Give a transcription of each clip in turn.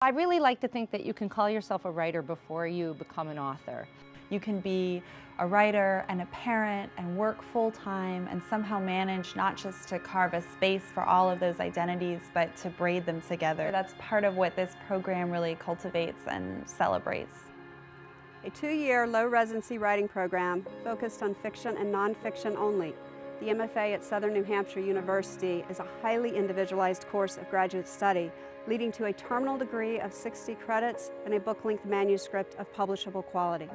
I really like to think that you can call yourself a writer before you become an author. You can be a writer and a parent and work full-time and somehow manage not just to carve a space for all of those identities, but to braid them together. That's part of what this program really cultivates and celebrates. A 2-year low-residency writing program focused on fiction and nonfiction only. The MFA at Southern New Hampshire University is a highly individualized course of graduate study, leading to a terminal degree of 60 credits and a book-length manuscript of publishable quality.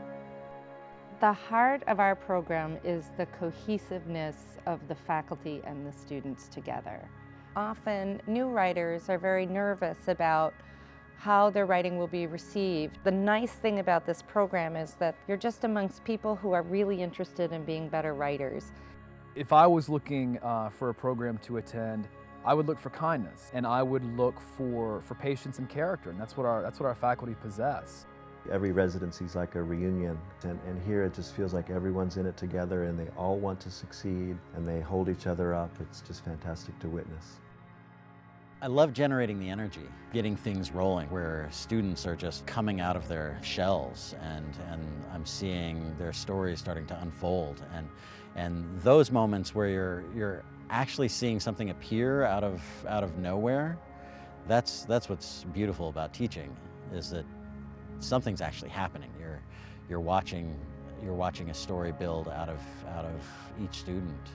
The heart of our program is the cohesiveness of the faculty and the students together. Often, new writers are very nervous about how their writing will be received. The nice thing about this program is that you're just amongst people who are really interested in being better writers. If I was looking for a program to attend, I would look for kindness, and I would look for patience and character, and that's what our faculty possess. Every residency is like a reunion, and here it just feels like everyone's in it together and they all want to succeed and they hold each other up. It's just fantastic to witness. I love generating the energy, getting things rolling where students are just coming out of their shells and I'm seeing their stories starting to unfold, and those moments where you're actually seeing something appear out of nowhere, that's what's beautiful about teaching, is that something's actually happening. You're watching a story build out of each student.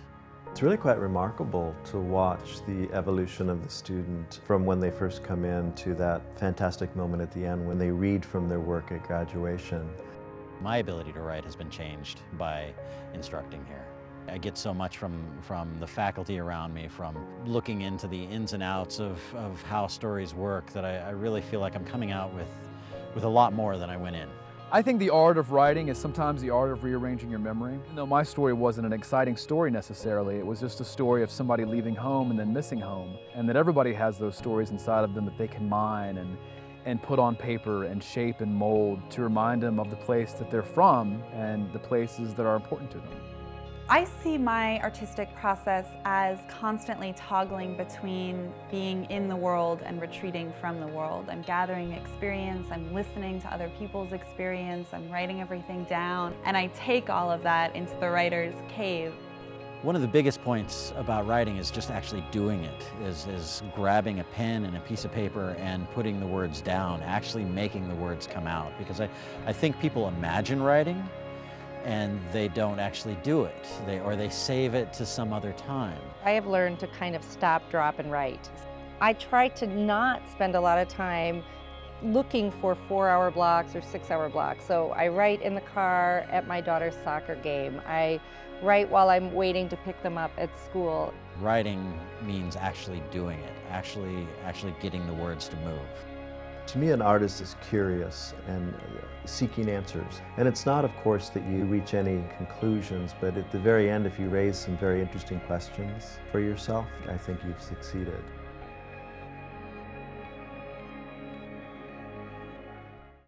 It's really quite remarkable to watch the evolution of the student from when they first come in to that fantastic moment at the end when they read from their work at graduation. My ability to write has been changed by instructing here. I get so much from the faculty around me, from looking into the ins and outs of how stories work, that I really feel like I'm coming out with a lot more than I went in. I think the art of writing is sometimes the art of rearranging your memory. Even though my story wasn't an exciting story necessarily, it was just a story of somebody leaving home and then missing home, and that everybody has those stories inside of them that they can mine and put on paper and shape and mold to remind them of the place that they're from and the places that are important to them. I see my artistic process as constantly toggling between being in the world and retreating from the world. I'm gathering experience, I'm listening to other people's experience, I'm writing everything down, and I take all of that into the writer's cave. One of the biggest points about writing is just actually doing it, is grabbing a pen and a piece of paper and putting the words down, actually making the words come out. Because I think people imagine writing, and they don't actually do it, or they save it to some other time. I have learned to kind of stop, drop, and write. I try to not spend a lot of time looking for 4-hour blocks or 6-hour blocks. So I write in the car at my daughter's soccer game. I write while I'm waiting to pick them up at school. Writing means actually doing it, actually getting the words to move. To me, an artist is curious and seeking answers. And it's not, of course, that you reach any conclusions, but at the very end, if you raise some very interesting questions for yourself, I think you've succeeded.